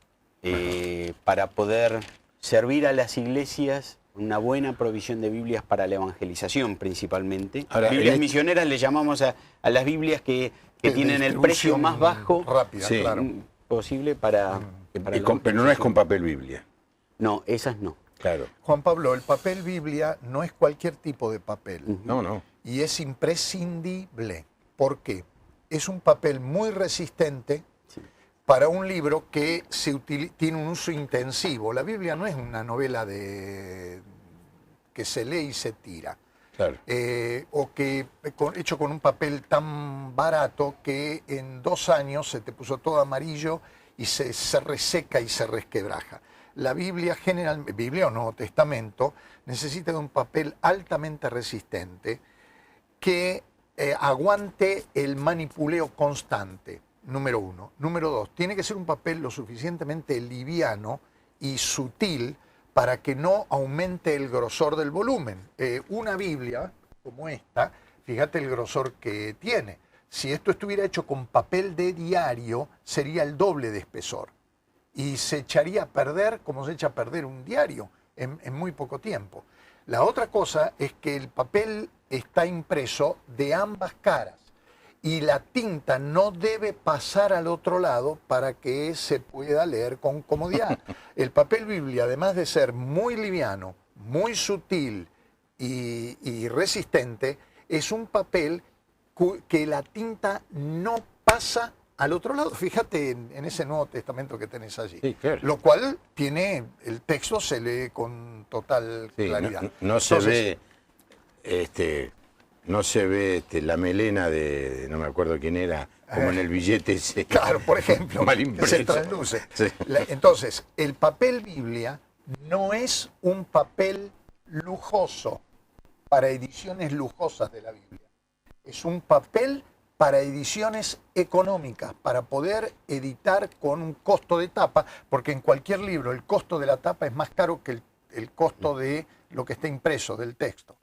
S4: para poder servir a las iglesias una buena provisión de Biblias para la evangelización principalmente.
S2: Ahora,
S4: Biblias misioneras le llamamos a las Biblias que tienen el precio más bajo
S3: rápida,
S2: Sí.
S3: claro.
S4: posible para la
S2: Pero no es con
S4: evangelización.
S2: papel Biblia.
S4: No, esas no.
S2: Claro.
S3: Juan Pablo, el papel Biblia no es cualquier tipo de papel.
S2: No.
S3: Y es imprescindible. ¿Por qué? Es un papel muy resistente para un libro que tiene un uso intensivo. La Biblia no es una novela que se lee y se tira.
S2: Claro.
S3: Hecho con un papel tan barato que en 2 años se te puso todo amarillo y se reseca y se resquebraja. La Biblia generalmente, Biblia o Nuevo Testamento, necesita de un papel altamente resistente que aguante el manipuleo constante, número 1. Número 2, tiene que ser un papel lo suficientemente liviano y sutil para que no aumente el grosor del volumen. Una Biblia como esta, fíjate el grosor que tiene. Si esto estuviera hecho con papel de diario, sería el doble de espesor. Y se echaría a perder como se echa a perder un diario en muy poco tiempo. La otra cosa es que el papel está impreso de ambas caras y la tinta no debe pasar al otro lado para que se pueda leer con comodidad. El papel Biblia, además de ser muy liviano, muy sutil y resistente, es un papel que la tinta no pasa al otro lado. Fíjate en ese Nuevo Testamento que tenés allí.
S2: Sí, claro.
S3: Lo cual tiene, el texto se lee con total
S2: Sí,
S3: claridad.
S2: no se
S3: Entonces,
S2: ve, no se ve la melena de, no me acuerdo quién era, como en el billete ese.
S3: Claro, por ejemplo,
S2: mal
S3: que
S2: impreso.
S3: se trasluce.
S2: Sí.
S3: Entonces, el papel Biblia no es un papel lujoso para ediciones lujosas de la Biblia. Es un papel para ediciones económicas, para poder editar con un costo de tapa, porque en cualquier libro el costo de la tapa es más caro que el costo de lo que está impreso, del texto.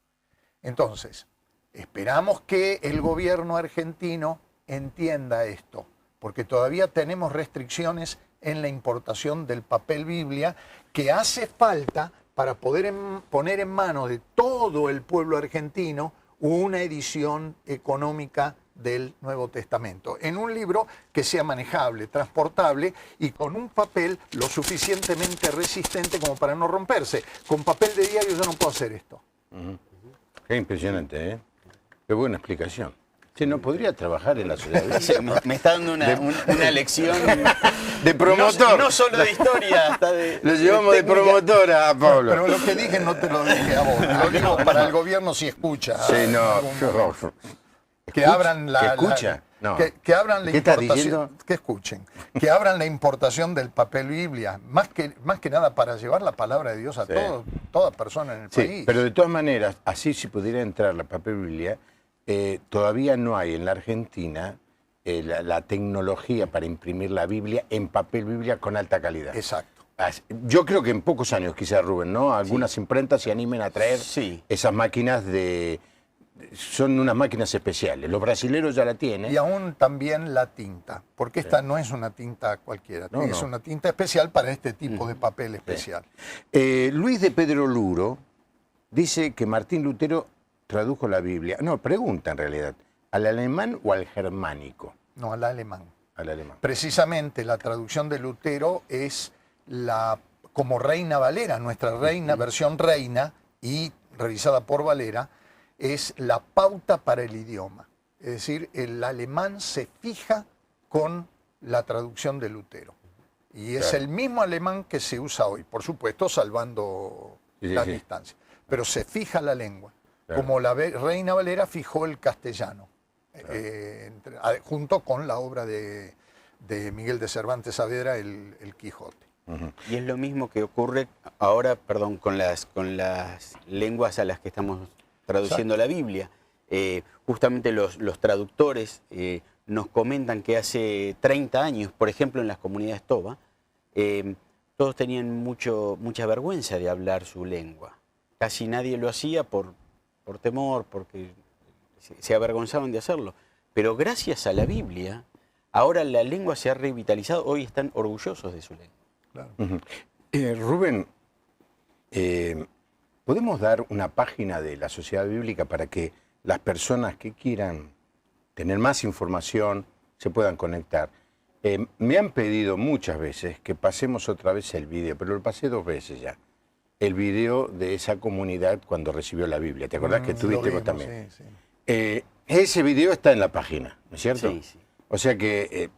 S3: Entonces, esperamos que el gobierno argentino entienda esto, porque todavía tenemos restricciones en la importación del papel Biblia que hace falta para poder poner en manos de todo el pueblo argentino una edición económica del Nuevo Testamento, en un libro que sea manejable, transportable y con un papel lo suficientemente resistente como para no romperse. Con papel de diario yo no puedo hacer esto.
S2: Qué impresionante, ¿eh? Qué buena explicación. Sí, no podría trabajar en la sociedad.
S4: Sí, me está dando una lección
S2: De promotor.
S4: No solo de historia, hasta de...
S2: Lo llevamos de
S4: técnica.
S2: promotora a Pablo.
S3: Pero lo que dije no te lo dije a vos, te lo digo para el gobierno si escucha.
S2: Sí, no.
S3: Algún momento. Que abran la...
S2: ¿Que escucha? No.
S3: Que abran la
S2: ¿Qué estás
S3: importación.
S2: diciendo?
S3: Que escuchen. Que abran la importación del papel Biblia. Más que nada para llevar la palabra de Dios a
S2: Sí.
S3: toda persona en el
S2: Sí,
S3: país.
S2: pero de todas maneras, así si pudiera entrar la papel Biblia, todavía no hay en la Argentina la tecnología para imprimir la Biblia en papel Biblia con alta calidad.
S3: Exacto.
S2: Yo creo que en pocos años, quizás, Rubén, ¿no? Algunas imprentas se animen a traer
S4: Sí.
S2: esas máquinas son unas máquinas especiales. Los brasileros ya la tienen.
S3: Y aún también la tinta, porque esta no es una tinta cualquiera,
S2: No,
S3: es
S2: no.
S3: una tinta especial para este tipo de papel especial.
S2: Luis de Pedro Luro dice que Martín Lutero tradujo la Biblia. No, pregunta en realidad, ¿al alemán o al germánico?
S3: No, al alemán.
S2: Al alemán.
S3: Precisamente la traducción de Lutero es como Reina Valera, nuestra reina, versión reina y revisada por Valera, es la pauta para el idioma. Es decir, el alemán se fija con la traducción de Lutero. Y es
S2: Claro.
S3: el mismo alemán que se usa hoy, por supuesto, salvando
S2: Sí,
S3: las
S2: sí.
S3: distancias. Pero se fija la lengua,
S2: Claro.
S3: como la Reina Valera fijó el castellano, junto con la obra de Miguel de Cervantes Saavedra, el Quijote.
S4: Y es lo mismo que ocurre ahora, perdón, con las lenguas a las que estamos traduciendo la Biblia. Justamente los traductores nos comentan que hace 30 años, por ejemplo, en las comunidades Toba, todos tenían mucha vergüenza de hablar su lengua. Casi nadie lo hacía por temor, porque se avergonzaban de hacerlo. Pero gracias a la Biblia, ahora la lengua se ha revitalizado, hoy están orgullosos de su lengua.
S3: Claro.
S2: Rubén, ¿podemos dar una página de la Sociedad Bíblica para que las personas que quieran tener más información se puedan conectar? Me han pedido muchas veces que pasemos otra vez el video, pero lo pasé 2 veces ya. El video de esa comunidad cuando recibió la Biblia. ¿Te acordás que
S3: Lo
S2: estuviste vos
S3: vimos,
S2: también?
S3: sí, sí.
S2: Ese video está en la página, ¿no es cierto?
S4: Sí, sí.
S2: O sea que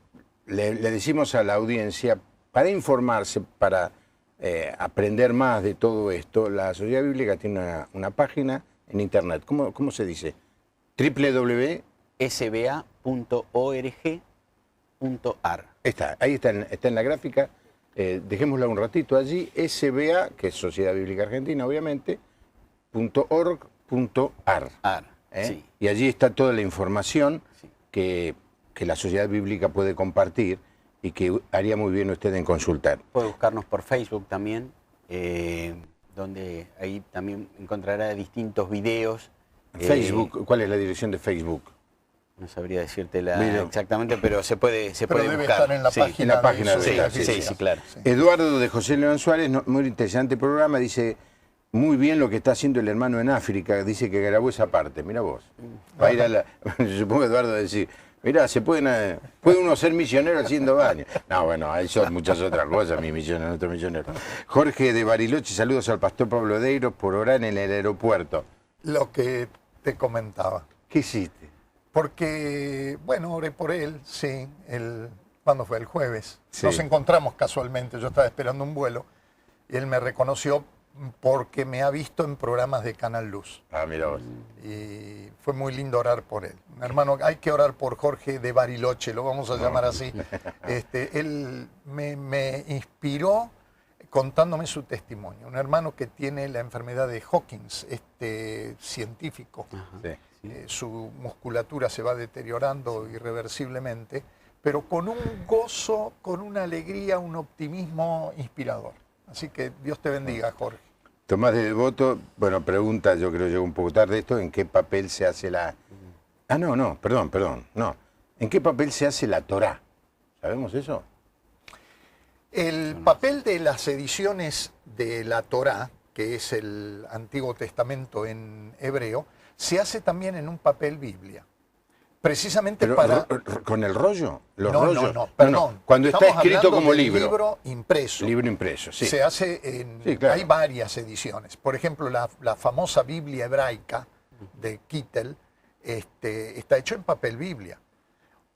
S2: le decimos a la audiencia, para informarse, para aprender más de todo esto, la Sociedad Bíblica tiene una página en internet. ¿Cómo se dice? www.
S4: sba.org.ar.
S2: Ahí está en la gráfica. Dejémosla un ratito allí. SBA, que es Sociedad Bíblica Argentina, obviamente, .org.ar.
S4: Sí.
S2: Y allí está toda la información
S4: Sí.
S2: que la Sociedad Bíblica puede compartir y que haría muy bien usted en consultar.
S4: Puede buscarnos por Facebook también, donde ahí también encontrará distintos videos.
S2: Facebook, ¿cuál es la dirección de Facebook?
S4: No sabría decirte
S2: Mira.
S4: exactamente, pero se puede
S3: Pero debe
S4: buscar.
S3: estar en la
S4: Sí.
S3: página.
S2: en la página de
S3: Sociedad
S2: la-
S4: Sí,
S3: Bíblica.
S4: sí, claro.
S3: Sí.
S2: Eduardo de José León Suárez, muy interesante programa, dice, muy bien lo que está haciendo el hermano en África, dice que grabó esa parte, mira vos. Va a ir a la, supongo Eduardo a decir, Mirá, puede uno ser misionero haciendo baño. No, bueno, hay son muchas otras cosas, mi misionero, otro misionero. Jorge de Bariloche, saludos al pastor Pablo Deiros por orar en el aeropuerto.
S3: Lo que te comentaba.
S2: ¿Qué hiciste?
S3: Porque, bueno, oré por él, sí. ¿Cuándo fue? El jueves.
S2: Sí.
S3: Nos encontramos casualmente, yo estaba esperando un vuelo y él me reconoció porque me ha visto en programas de Canal Luz.
S2: Ah, mira vos.
S3: Y fue muy lindo orar por él. Un hermano, hay que orar por Jorge de Bariloche, lo vamos a llamar así. Él me inspiró contándome su testimonio. Un hermano que tiene la enfermedad de Hawkins, científico.
S2: Sí.
S3: Su musculatura se va deteriorando irreversiblemente, pero con un gozo, con una alegría, un optimismo inspirador. Así que Dios te bendiga, Jorge.
S2: Tomás de Devoto, bueno, pregunta, yo creo que llegó un poco tarde esto, ¿en qué papel se hace la... Ah, no, perdón, no. ¿En qué papel se hace la Torá? ¿Sabemos eso?
S3: El papel de las ediciones de la Torá, que es el Antiguo Testamento en hebreo, se hace también en un papel Biblia. Precisamente
S2: Pero,
S3: para...
S2: ¿Con el rollo? ¿Los
S3: No,
S2: rollos?
S3: perdón.
S2: Cuando está
S3: Estamos
S2: escrito
S3: hablando
S2: como
S3: del
S2: libro.
S3: libro impreso.
S2: Libro impreso, sí.
S3: Se hace en...
S2: Sí, claro.
S3: Hay varias ediciones. Por ejemplo, la famosa Biblia hebraica de Kittel está hecho en papel Biblia.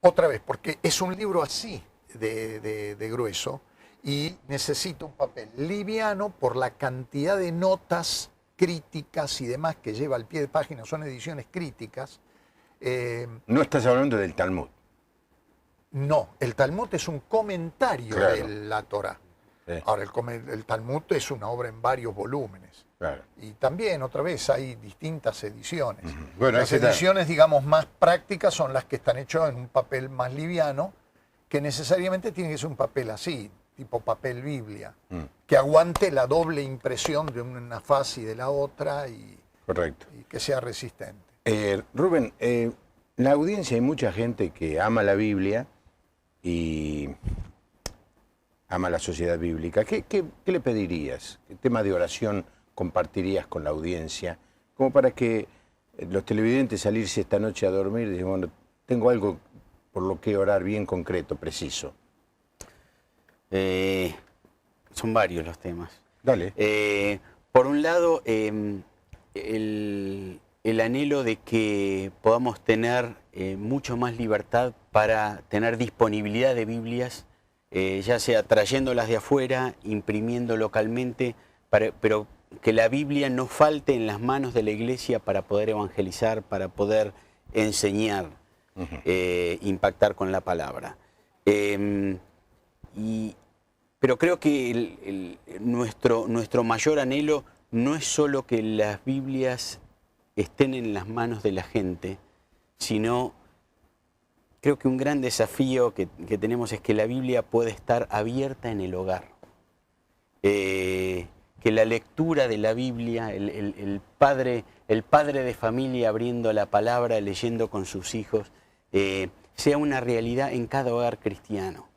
S3: Otra vez, porque es un libro así de grueso y necesita un papel liviano por la cantidad de notas críticas y demás que lleva al pie de página. Son ediciones críticas.
S2: No estás hablando del Talmud.
S3: No, el Talmud es un comentario
S2: Claro.
S3: de la Torá.
S2: Sí.
S3: Ahora, el Talmud es una obra en varios volúmenes.
S2: Claro.
S3: Y también, otra vez, hay distintas ediciones.
S2: Bueno,
S3: las
S2: ahí está.
S3: ediciones, digamos, más prácticas son las que están hechas en un papel más liviano, que necesariamente tiene que ser un papel así, tipo papel Biblia, que aguante la doble impresión de una faz y de la otra y
S2: Correcto.
S3: que sea resistente.
S2: Rubén, en la audiencia hay mucha gente que ama la Biblia y ama la sociedad bíblica. ¿Qué le pedirías? ¿Qué tema de oración compartirías con la audiencia? Como para que los televidentes salirse esta noche a dormir y decir, bueno, tengo algo por lo que orar bien concreto, preciso.
S4: Son varios los temas.
S2: Dale.
S4: Por un lado, el anhelo de que podamos tener mucho más libertad para tener disponibilidad de Biblias, ya sea trayéndolas de afuera, imprimiendo localmente, pero que la Biblia no falte en las manos de la iglesia para poder evangelizar, para poder enseñar, impactar con la palabra. Pero creo que nuestro mayor anhelo no es solo que las Biblias estén en las manos de la gente, sino creo que un gran desafío que tenemos es que la Biblia puede estar abierta en el hogar. Que la lectura de la Biblia, el padre de familia abriendo la palabra, leyendo con sus hijos, sea una realidad en cada hogar cristiano.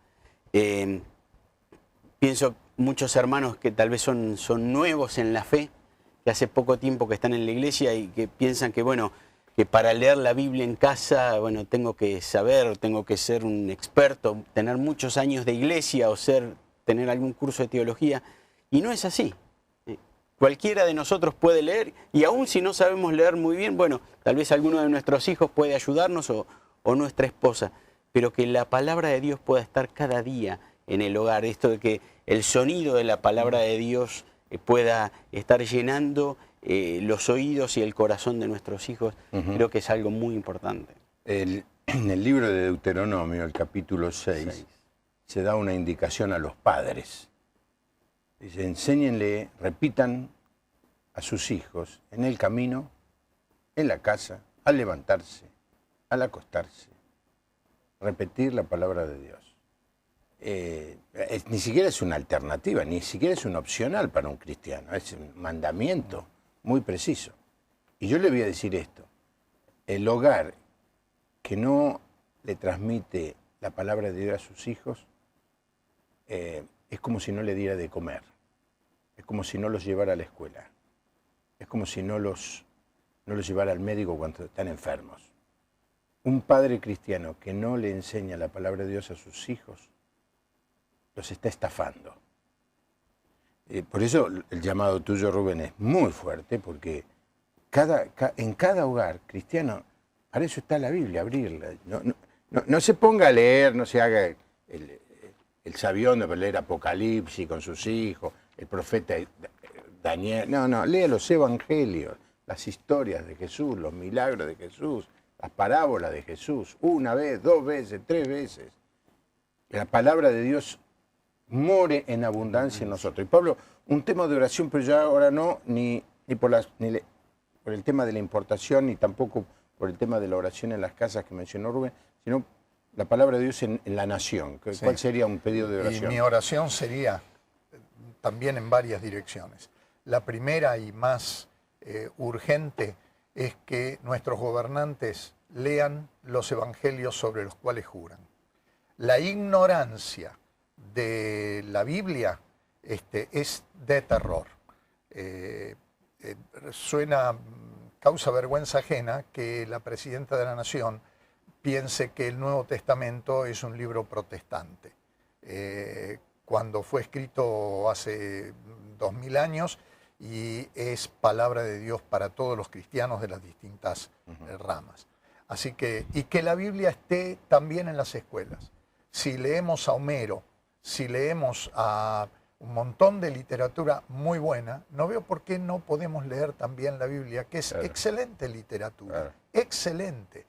S4: Pienso muchos hermanos que tal vez son nuevos en la fe, que hace poco tiempo que están en la iglesia y que piensan que, bueno, que para leer la Biblia en casa, bueno, tengo que saber, tengo que ser un experto, tener muchos años de iglesia o tener algún curso de teología, y no es así. Cualquiera de nosotros puede leer, y aún si no sabemos leer muy bien, bueno, tal vez alguno de nuestros hijos puede ayudarnos o nuestra esposa, pero que la palabra de Dios pueda estar cada día en el hogar, esto de que el sonido de la palabra de Dios pueda estar llenando los oídos y el corazón de nuestros hijos, creo que es algo muy importante.
S2: En el libro de Deuteronomio, el capítulo 6, se da una indicación a los padres. Dice, enséñenle, repitan a sus hijos en el camino, en la casa, al levantarse, al acostarse, repetir la palabra de Dios. Ni siquiera es una alternativa, ni siquiera es un opcional para un cristiano, es un mandamiento muy preciso. Y yo le voy a decir esto, el hogar que no le transmite la palabra de Dios a sus hijos, es como si no le diera de comer, es como si no los llevara a la escuela, es como si no los llevara al médico cuando están enfermos. un padre cristiano que no le enseña la palabra de Dios a sus hijos, los está estafando. Por eso el llamado tuyo, Rubén, es muy fuerte, porque en cada hogar cristiano, para eso está la Biblia, abrirla. No se ponga a leer, no se haga el sabiondo para leer Apocalipsis con sus hijos, el profeta Daniel. No, lea los evangelios, las historias de Jesús, los milagros de Jesús, las parábolas de Jesús, una vez, 2 veces, 3 veces. La palabra de Dios more en abundancia en nosotros. Y Pablo, un tema de oración, pero ya ahora no, ni por el tema de la importación, ni tampoco por el tema de la oración en las casas que mencionó Rubén, sino la palabra de Dios en la nación. ¿Cuál sería un pedido de oración?
S3: Y mi oración sería también en varias direcciones. La primera y más urgente es que nuestros gobernantes lean los evangelios sobre los cuales juran. La ignorancia de la Biblia es de terror. Causa vergüenza ajena que la presidenta de la Nación piense que el Nuevo Testamento es un libro protestante. Cuando fue escrito hace 2000 años y es palabra de Dios para todos los cristianos de las distintas ramas. Así que, y que la Biblia esté también en las escuelas. Si leemos a Homero, si leemos a un montón de literatura muy buena, no veo por qué no podemos leer también la Biblia, que es excelente literatura, excelente.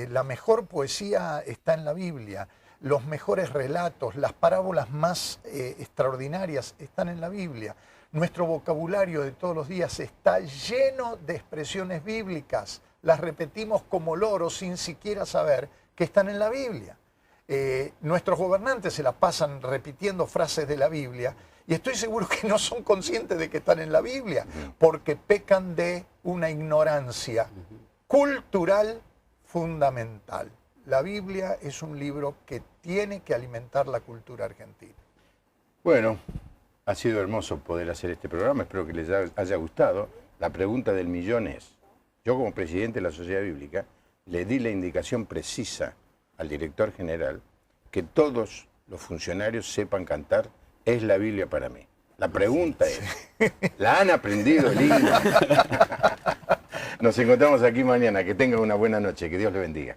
S3: La mejor poesía está en la Biblia, los mejores relatos, las parábolas más extraordinarias están en la Biblia. Nuestro vocabulario de todos los días está lleno de expresiones bíblicas, las repetimos como loros sin siquiera saber que están en la Biblia. Nuestros gobernantes se la pasan repitiendo frases de la Biblia y estoy seguro que no son conscientes de que están en la Biblia porque pecan de una ignorancia cultural fundamental. La Biblia es un libro que tiene que alimentar la cultura argentina.
S2: Bueno, ha sido hermoso poder hacer este programa, espero que les haya gustado. La pregunta del millón es, yo como presidente de la Sociedad Bíblica le di la indicación precisa al director general que todos los funcionarios sepan cantar "Es la Biblia para mí". La pregunta es, ¿la han aprendido el himno? Nos encontramos aquí mañana. Que tengan una buena noche. Que Dios le bendiga.